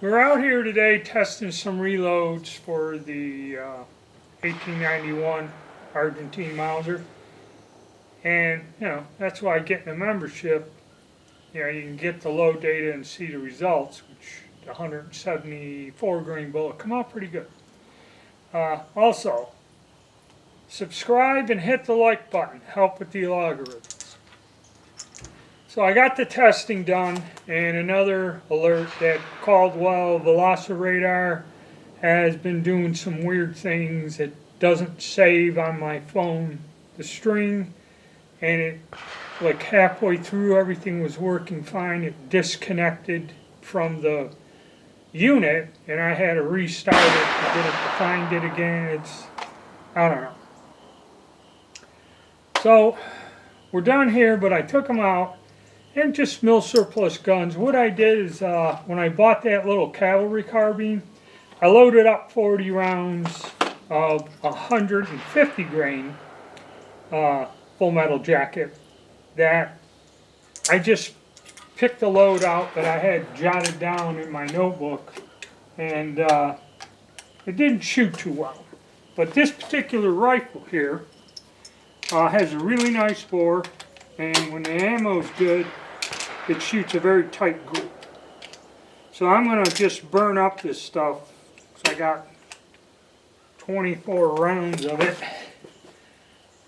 We're out here today testing some reloads for the 1891 Argentine Mauser, and that's why getting a membership, you can get the load data and see the results, which the 174 grain bullet come out pretty good. Also, subscribe and hit the like button, help with the algorithms. So I got the testing done, and another alert that Caldwell Velociradar has been doing some weird things. It doesn't save on my phone the string, and it, like halfway through, everything was working fine. It disconnected from the unit, and I had to restart it to get it to find it again. I don't know. So we're done here, but I took them out. And just mill surplus guns. What I did is, when I bought that little cavalry carbine, I loaded up 40 rounds of 150 grain full metal jacket that I just picked the load out that I had jotted down in my notebook, and it didn't shoot too well. But this particular rifle here has a really nice bore, and when the ammo's good, it shoots a very tight group. So I'm going to just burn up this stuff. So I got 24 rounds of it.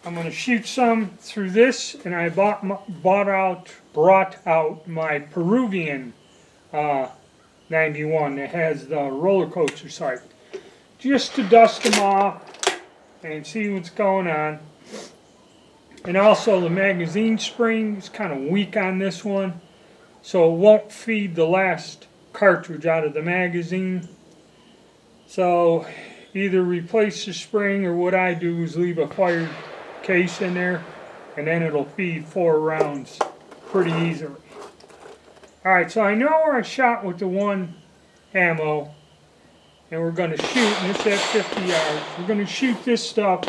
I'm going to shoot some through this, and I brought out my Peruvian 91 that has the roller coaster sight, just to dust them off and see what's going on. And also the magazine spring is kind of weak on this one, so it won't feed the last cartridge out of the magazine. So either replace the spring, or what I do is leave a fired case in there, and then it'll feed 4 rounds pretty easily. Alright, so I know where I shot with the one ammo, and we're going to shoot, and it's at 50 yards. We're going to shoot this stuff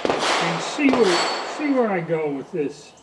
and see where I go with this.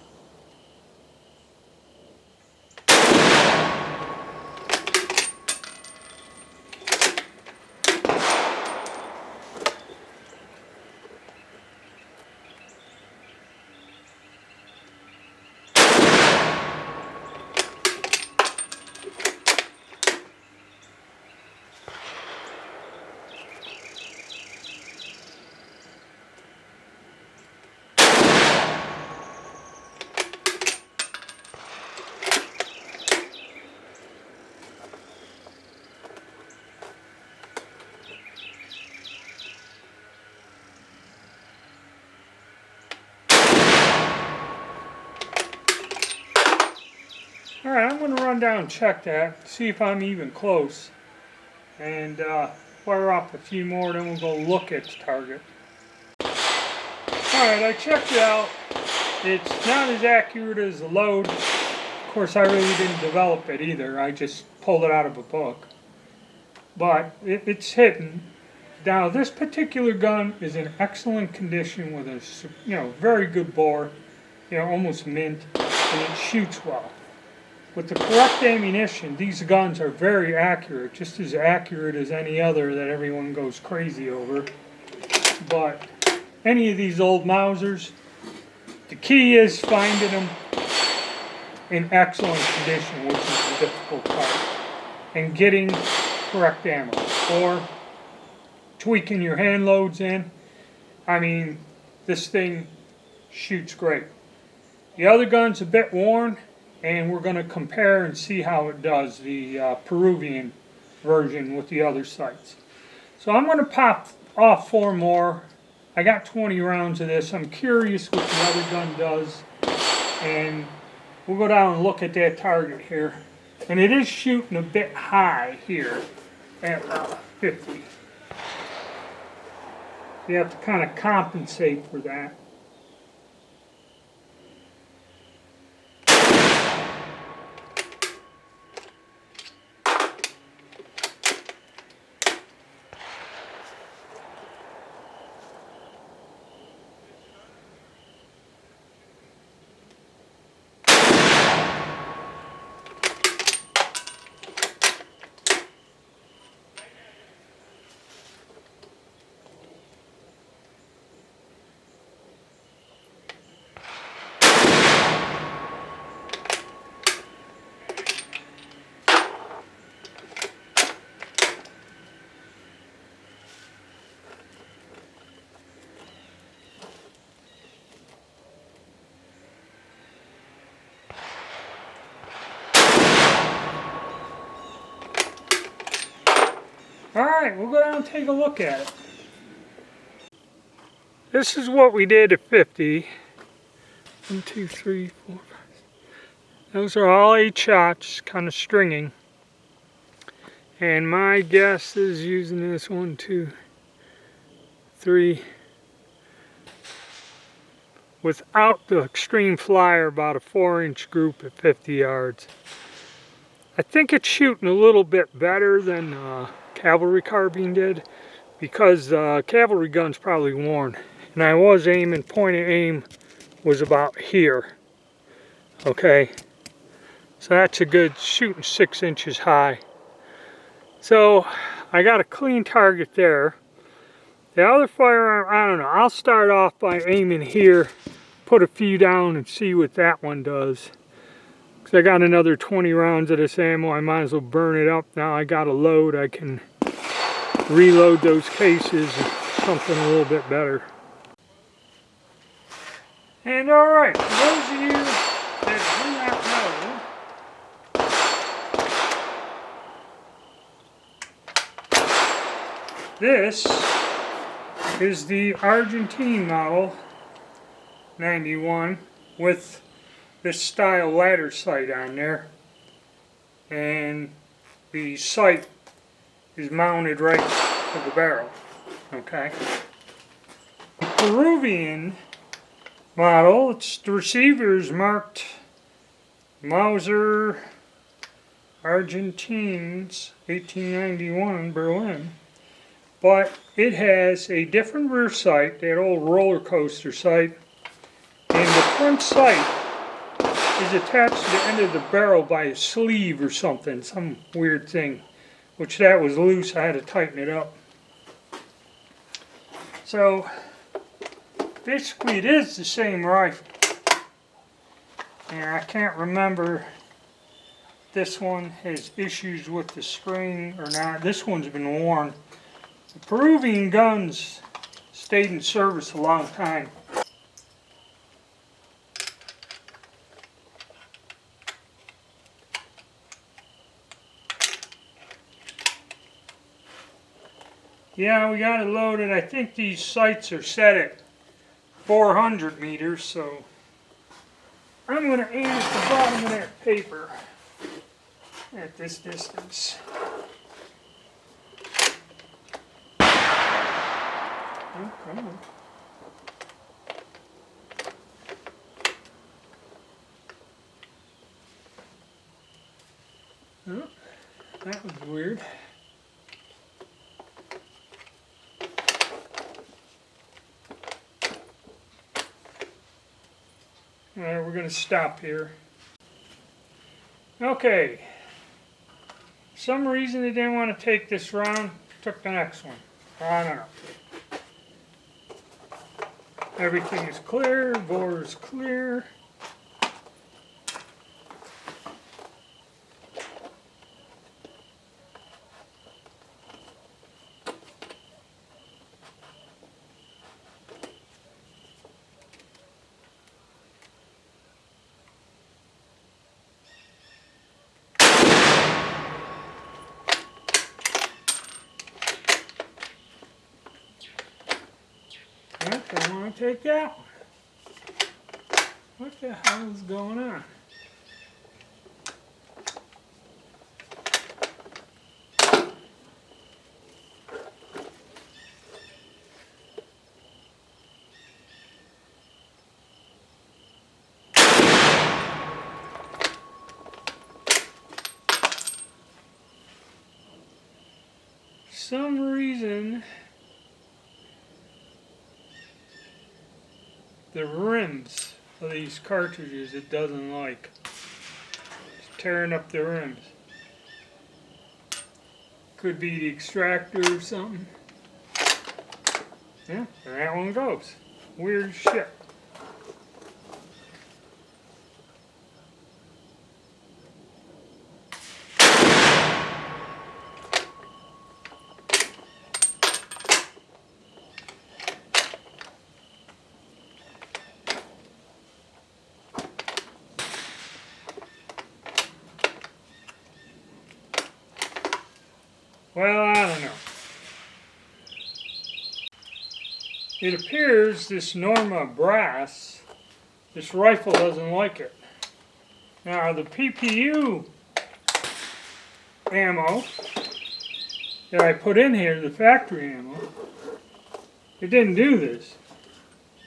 Alright, I'm going to run down and check that, see if I'm even close, and fire off a few more, then we'll go look at the target. Alright, I checked it out. It's not as accurate as the load. Of course, I really didn't develop it either. I just pulled it out of a book. But it's hitting. Now, this particular gun is in excellent condition with a very good bore, almost mint, and it shoots well. With the correct ammunition, these guns are very accurate, just as accurate as any other that everyone goes crazy over. But any of these old Mausers, the key is finding them in excellent condition, which is the difficult part, and getting correct ammo, or tweaking your hand loads in. I mean, this thing shoots great. The other gun's a bit worn, and we're going to compare and see how it does, the Peruvian version with the other sights. So I'm going to pop off 4 more. I got 20 rounds of this. I'm curious what the other gun does, and we'll go down and look at that target here. And it is shooting a bit high here at 50. You have to kind of compensate for that. Alright, we'll go down and take a look at it. This is what we did at 50. 1, 2, 3, 4, 5. Those are all 8 shots, kind of stringing. And my guess is using this 1, 2, 3. Without the extreme flyer, about a 4-inch group at 50 yards. I think it's shooting a little bit better than cavalry carbine did, because cavalry gun's probably worn. And I was aiming, point of aim was about here. Okay, so that's a good shooting 6 inches high. So I got a clean target there. The other firearm, I don't know, I'll start off by aiming here, put a few down and see what that one does. Because I got another 20 rounds of this ammo, I might as well burn it up. Now I got a load, I can reload those cases and something a little bit better. And alright, for those of you that do not know, this is the Argentine model 91 with this style ladder sight on there, and the sight is mounted right to the barrel. Okay. The Peruvian model, the receiver is marked Mauser Argentines 1891 Berlin, but it has a different rear sight, that old roller coaster sight, and the front sight is attached to the end of the barrel by a sleeve or something, some weird thing, which that was loose, I had to tighten it up. So basically it is the same rifle, and I can't remember if this one has issues with the spring or not. This one's been worn. The Peruvian guns stayed in service a long time. Yeah, we got it loaded. I think these sights are set at 400 meters, so I'm going to aim at the bottom of that paper at this distance. Oh, come on. Oh, that was weird. Alright, we're going to stop here. Okay. For some reason they didn't want to take this round, took the next one. I don't know. Everything is clear, bore is clear. I want to take that one. What the hell is going on? For some reason, the rims of these cartridges it doesn't like. It's tearing up the rims. Could be the extractor or something. Yeah, there that one goes. Weird shit. Well, I don't know. it appears this Norma brass, this rifle doesn't like it. Now the PPU ammo that I put in here, the factory ammo, it didn't do this.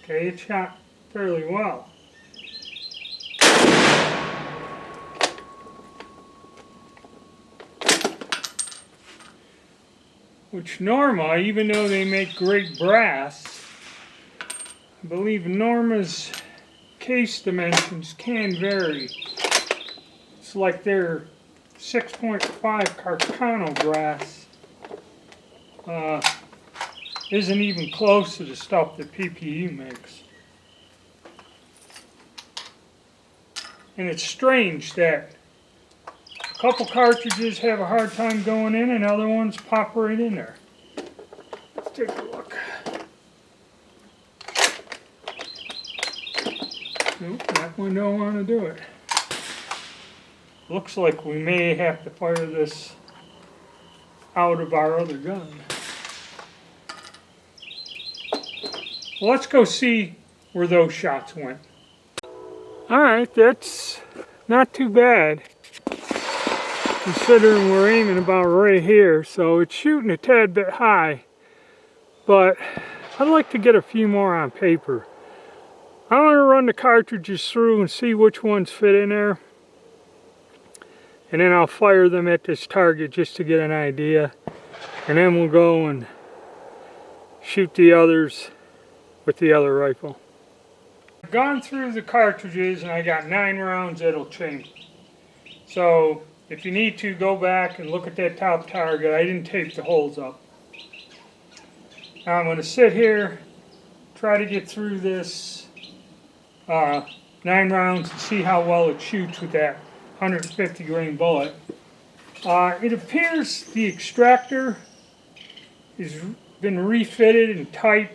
Okay, it shot fairly well. Which Norma, even though they make great brass, I believe Norma's case dimensions can vary. It's like their 6.5 Carcano brass isn't even close to the stuff that PPU makes. And it's strange that a couple cartridges have a hard time going in and other ones pop right in there. Let's take a look. Nope, that one don't want to do it. Looks like we may have to fire this out of our other gun. Well, let's go see where those shots went. Alright, that's not too bad, considering we're aiming about right here, so it's shooting a tad bit high, but I'd like to get a few more on paper. I want to run the cartridges through and see which ones fit in there, and then I'll fire them at this target just to get an idea, and then we'll go and shoot the others with the other rifle. I've gone through the cartridges and I got 9 rounds that'll chamber. So if you need to, go back and look at that top target. I didn't tape the holes up. Now I'm going to sit here, try to get through this 9 rounds and see how well it shoots with that 150 grain bullet. It appears the extractor has been refitted and tight,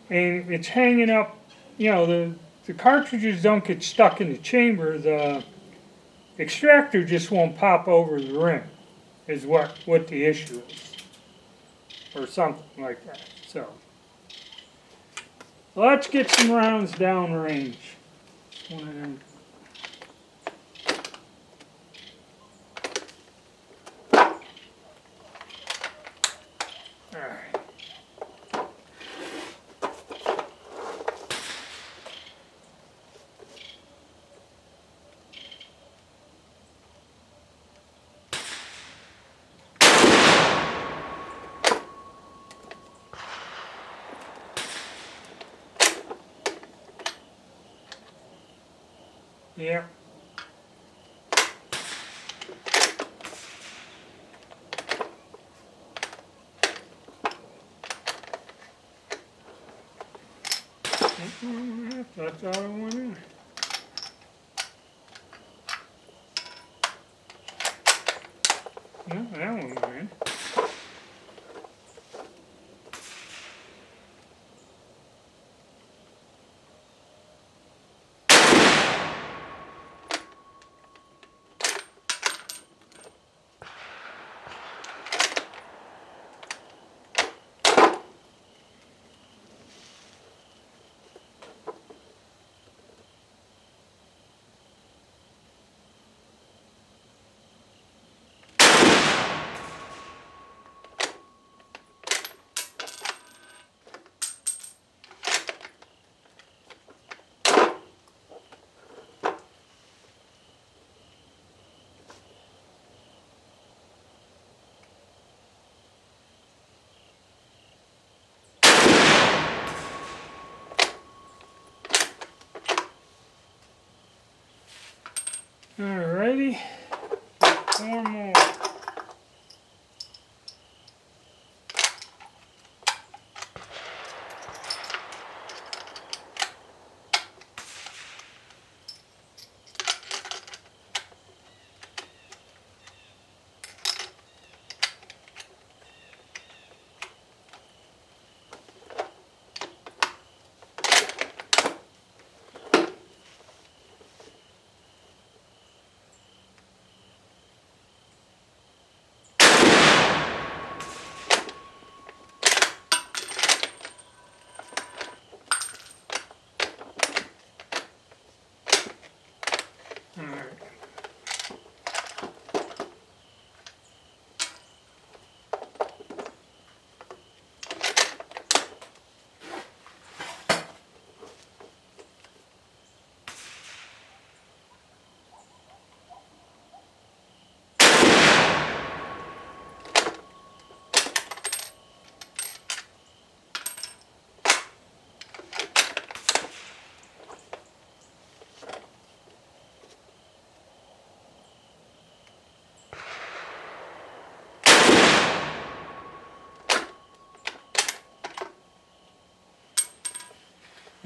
and it's hanging up. You know, the cartridges don't get stuck in the chamber. The extractor just won't pop over the rim, is what the issue is, or something like that. So let's get some rounds downrange. One of them. All right. Yeah. That's all I want in. No, that one went in. Alrighty, 4 more.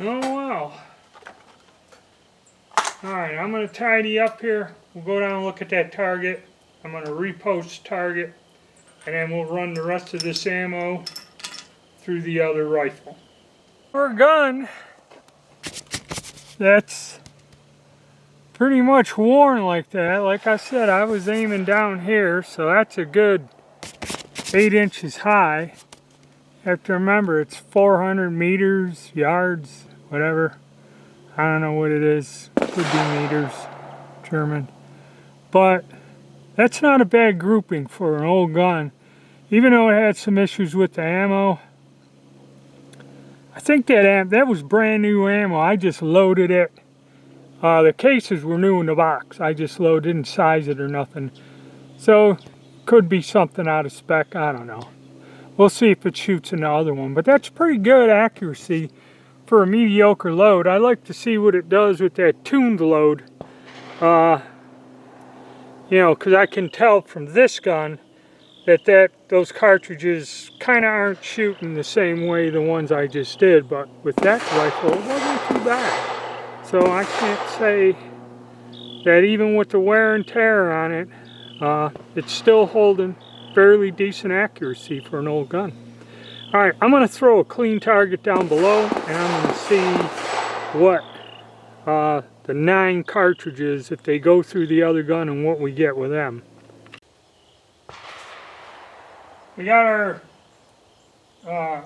Oh well. Alright, I'm going to tidy up here. We'll go down and look at that target. I'm going to repost target. And then we'll run the rest of this ammo through the other rifle. Our gun, that's pretty much worn like that. Like I said, I was aiming down here, so that's a good 8 inches high. You have to remember it's 400 meters, yards, whatever. I don't know what it is. Could be meters, German. But that's not a bad grouping for an old gun. Even though it had some issues with the ammo. I think that was brand new ammo. I just loaded it. The cases were new in the box. I just didn't size it or nothing. So, could be something out of spec. I don't know. We'll see if it shoots in the other one. But that's pretty good accuracy for a mediocre load. I like to see what it does with that tuned load. You know, because I can tell from this gun that those cartridges kind of aren't shooting the same way the ones I just did. But with that rifle, it wasn't too bad. So I can't say that even with the wear and tear on it, it's still holding fairly decent accuracy for an old gun. Alright, I'm going to throw a clean target down below, and I'm going to see what the 9 cartridges, if they go through the other gun, and what we get with them. We got our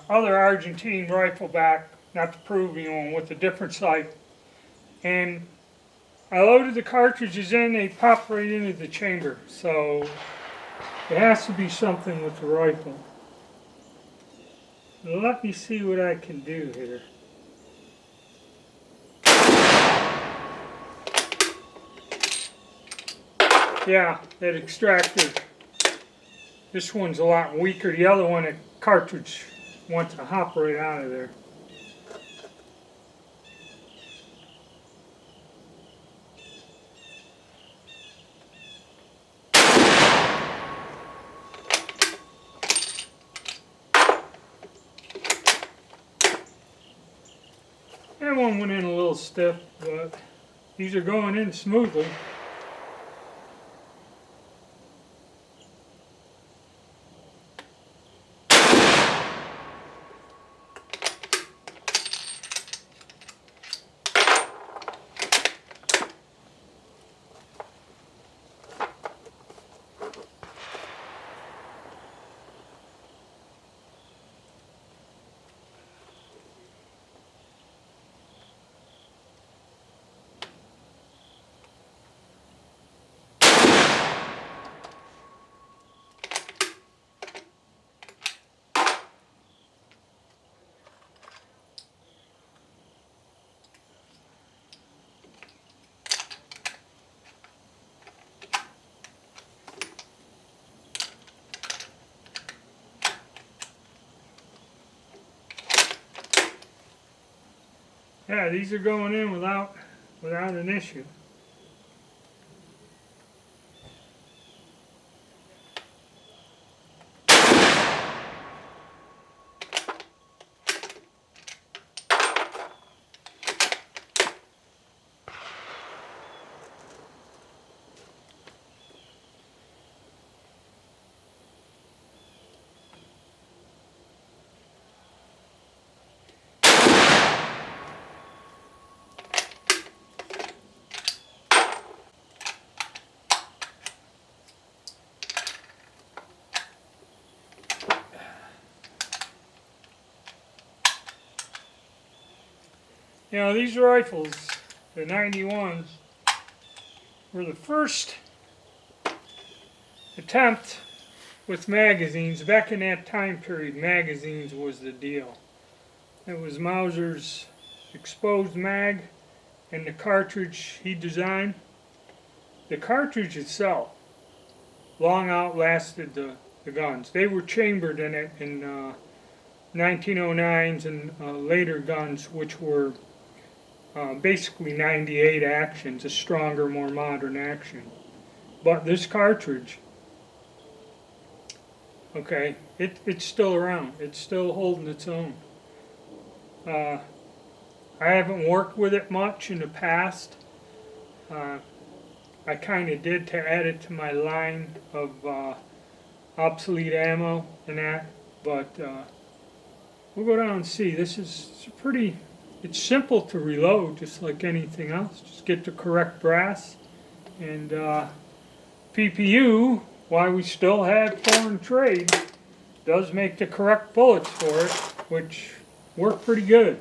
other Argentine rifle back, not the Peruvian one, with a different sight. And I loaded the cartridges in, they popped right into the chamber. So it has to be something with the rifle. Let me see what I can do here. Yeah, that extractor. This one's a lot weaker. The other one, the cartridge wants to hop right out of there. That one went in a little stiff, but these are going in smoothly. Yeah, these are going in without an issue. You know, these rifles, the 91s, were the first attempt with magazines. Back in that time period, magazines was the deal. It was Mauser's exposed mag and the cartridge he designed. The cartridge itself long outlasted the guns. They were chambered in it in 1909s and later guns, which were basically 98 actions, a stronger, more modern action. But this cartridge, okay, it's still around. It's still holding its own. I haven't worked with it much in the past. I kind of did to add it to my line of obsolete ammo and that, but we'll go down and see. This is pretty, it's simple to reload just like anything else. Just get the correct brass, and PPU, why we still have foreign trade, does make the correct bullets for it, which work pretty good.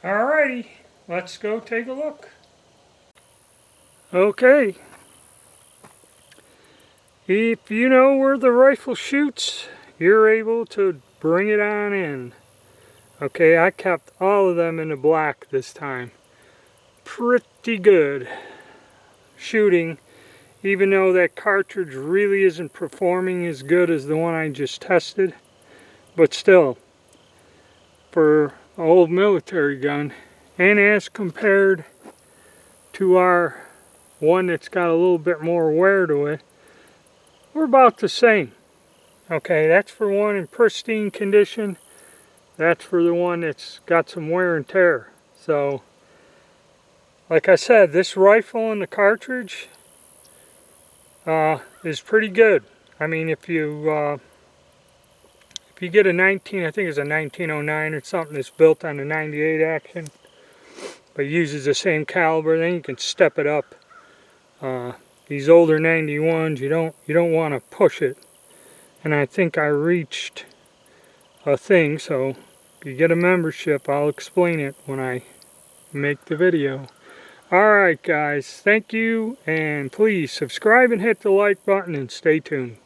Alrighty, let's go take a look. Okay, if you know where the rifle shoots, you're able to bring it on in. Okay, I kept all of them in the black this time. Pretty good shooting, even though that cartridge really isn't performing as good as the one I just tested. But still, for an old military gun, and as compared to our one that's got a little bit more wear to it, we're about the same. Okay, that's for one in pristine condition. That's for the one that's got some wear and tear. So, like I said, this rifle and the cartridge is pretty good. I mean, if you get a 19, I think it's a 1909 or something that's built on the 98 action, but uses the same caliber, then you can step it up. These older 91s, you don't want to push it. And I think I reached a thing, so if you get a membership, I'll explain it when I make the video. Alright guys, thank you, and please subscribe and hit the like button and stay tuned.